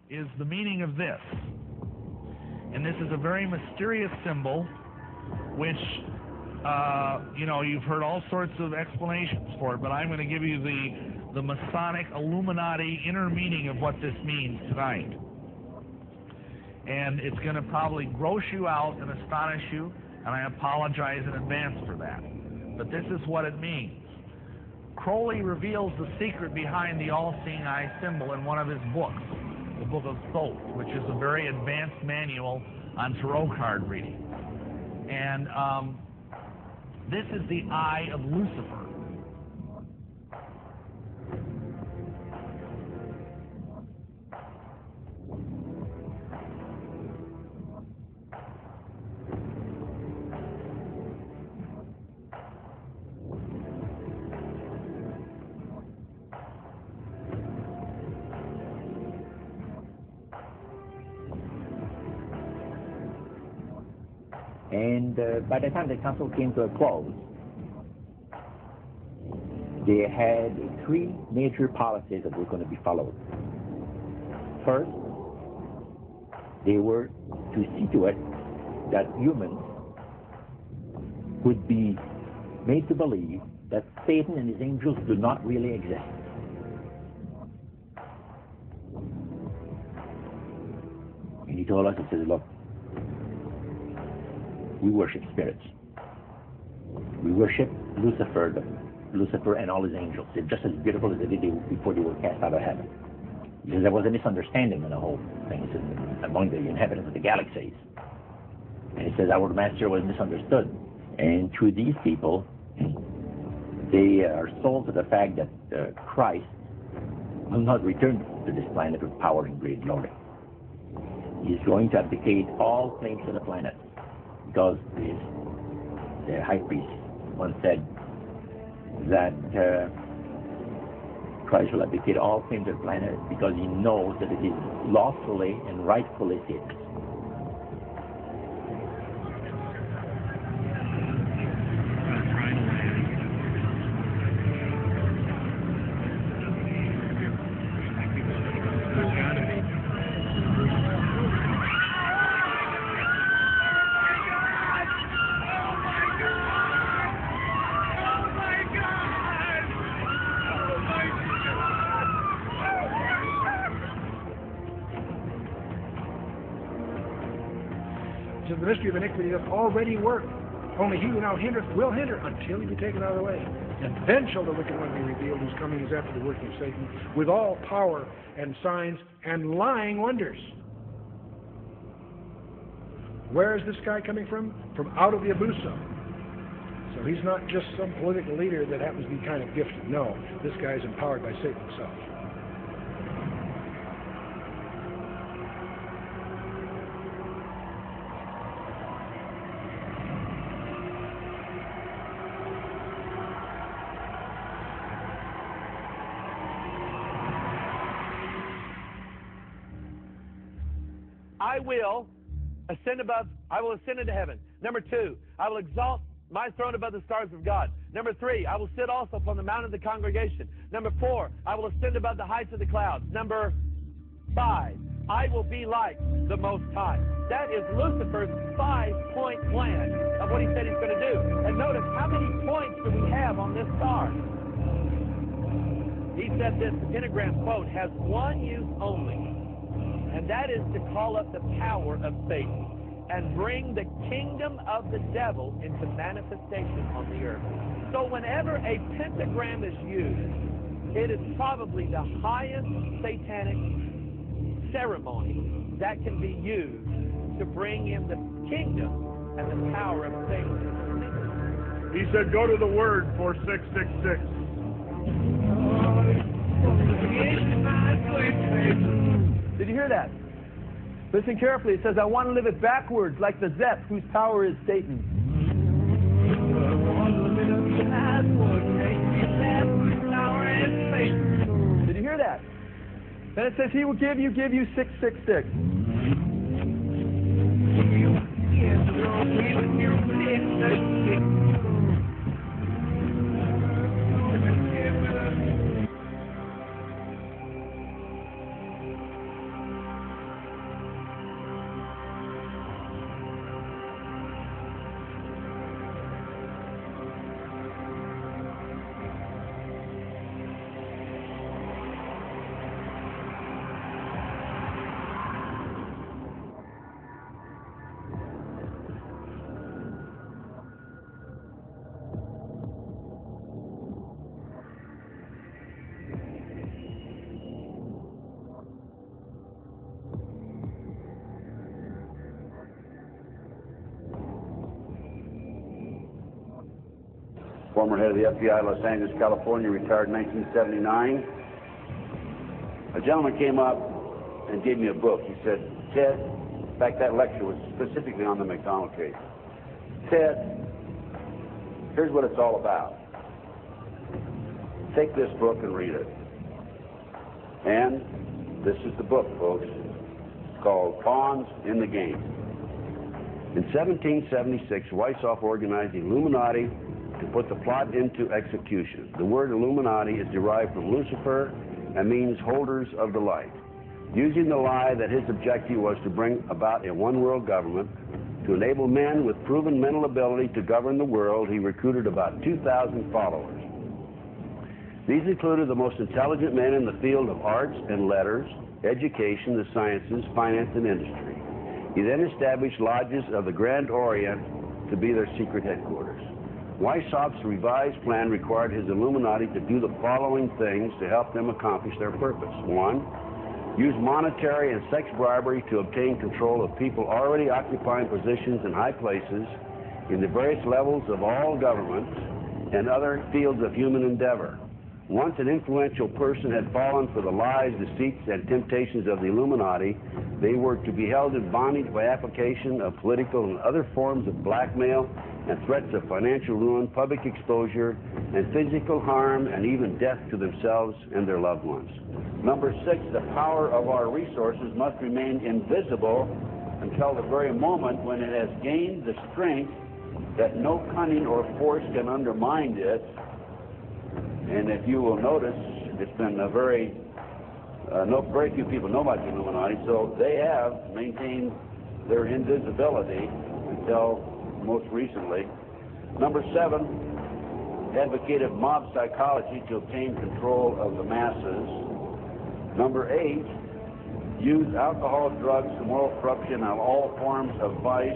is the meaning of this. And this is a very mysterious symbol, which, you've heard all sorts of explanations for it, but I'm going to give you the Masonic Illuminati inner meaning of what this means tonight. And it's going to probably gross you out and astonish you, and I apologize in advance for that. But this is what it means. Crowley reveals the secret behind the all-seeing eye symbol in one of his books, the Book of Thoth, which is a very advanced manual on tarot card reading. And this is the eye of Lucifer. And by the time the council came to a close, they had three major policies that were going to be followed. First, they were to see to it that humans would be made to believe that Satan and his angels do not really exist. And he told us, he said, look, we worship spirits. We worship Lucifer and all his angels. They're just as beautiful as they did before they were cast out of heaven. Because there was a misunderstanding in the whole thing. He said, among the inhabitants of the galaxies. And he says, our master was misunderstood. And through these people, they are sold to the fact that Christ will not return to this planet with power and great glory. He's going to abdicate all claims to the planet. Because the high priest once said that Christ will abdicate all claims to the planet because he knows that it is lawfully and rightfully Satan's. The mystery of iniquity doth already work. Only he who now hindereth will hinder until he be taken out of the way. And then shall the wicked one be revealed, whose coming is after the working of Satan, with all power and signs and lying wonders. Where is this guy coming from? From out of the Abuso. So he's not just some political leader that happens to be kind of gifted. No, this guy is empowered by Satan himself. I will ascend into heaven. Number 2, I will exalt my throne above the stars of God. Number 3, I will sit also upon the mount of the congregation. Number 4, I will ascend above the heights of the clouds. Number 5, I will be like the Most High. That is Lucifer's 5-point plan of what he said he's going to do. And notice, how many points do we have on this star? He said this, the pentagram quote, has one use only. And that is to call up the power of Satan and bring the kingdom of the devil into manifestation on the earth. So whenever a pentagram is used, it is probably the highest satanic ceremony that can be used to bring in the kingdom and the power of Satan. He said, go to the word for 666. Did you hear that? Listen carefully. It says, I want to live it backwards, like the Zep, whose power is Satan. Did you hear that? Then it says, he will give you 666. former head of the FBI, Los Angeles, California, retired in 1979. A gentleman came up and gave me a book. He said, Ted, in fact, that lecture was specifically on the McDonald case. Ted, here's what it's all about. Take this book and read it. And this is the book, folks. It's called Pawns in the Game. In 1776, Weishaupt organized the Illuminati to put the plot into execution. The word Illuminati is derived from Lucifer and means holders of the light. Using the lie that his objective was to bring about a one-world government, to enable men with proven mental ability to govern the world, he recruited about 2,000 followers. These included the most intelligent men in the field of arts and letters, education, the sciences, finance, and industry. He then established lodges of the Grand Orient to be their secret headquarters. Weishaupt's revised plan required his Illuminati to do the following things to help them accomplish their purpose. 1, use monetary and sex bribery to obtain control of people already occupying positions in high places in the various levels of all governments and other fields of human endeavor. Once an influential person had fallen for the lies, deceits, and temptations of the Illuminati, they were to be held in bondage by application of political and other forms of blackmail and threats of financial ruin, public exposure, and physical harm, and even death to themselves and their loved ones. Number 6, the power of our resources must remain invisible until the very moment when it has gained the strength that no cunning or force can undermine it. And if you will notice, it's been a very few people know about the Illuminati, so they have maintained their invisibility until most recently. Number 7, advocated mob psychology to obtain control of the masses. Number 8, used alcohol, drugs, moral corruption, and all forms of vice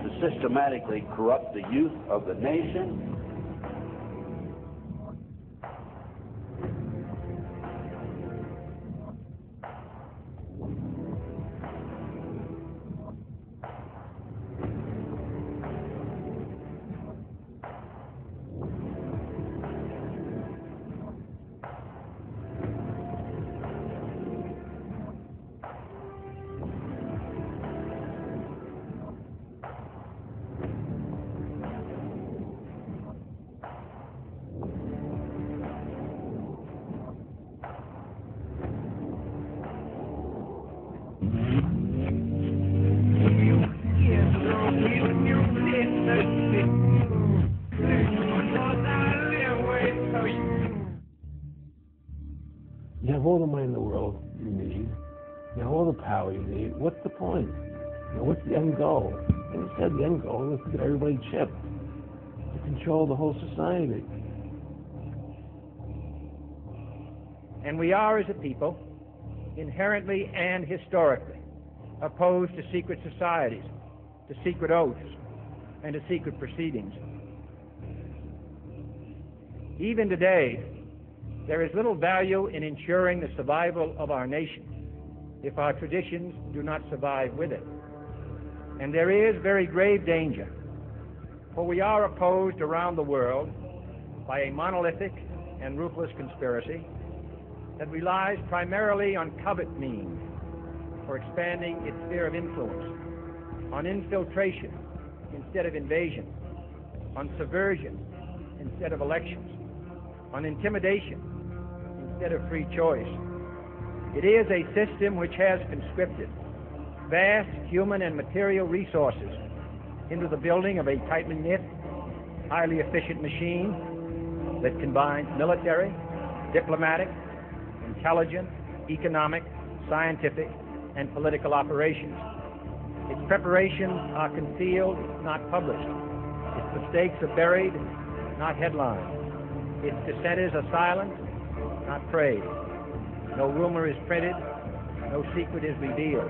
to systematically corrupt the youth of the nation. You have all the money in the world you need. You have all the power you need. What's the point? You know, what's the end goal? And he said the end goal is to get everybody chipped, to control the whole society. And we are, as a people, inherently and historically opposed to secret societies, to secret oaths, and to secret proceedings. Even today, there is little value in ensuring the survival of our nation if our traditions do not survive with it. And there is very grave danger, for we are opposed around the world by a monolithic and ruthless conspiracy that relies primarily on covert means for expanding its sphere of influence, on infiltration instead of invasion, on subversion instead of elections, on intimidation instead of free choice. It is a system which has conscripted vast human and material resources into the building of a tightly knit, highly efficient machine that combines military, diplomatic, intelligence, economic, scientific, and political operations. Its preparations are concealed, not published. Its mistakes are buried, not headlined. Its dissenters are silenced, not praised. No rumor is printed, no secret is revealed.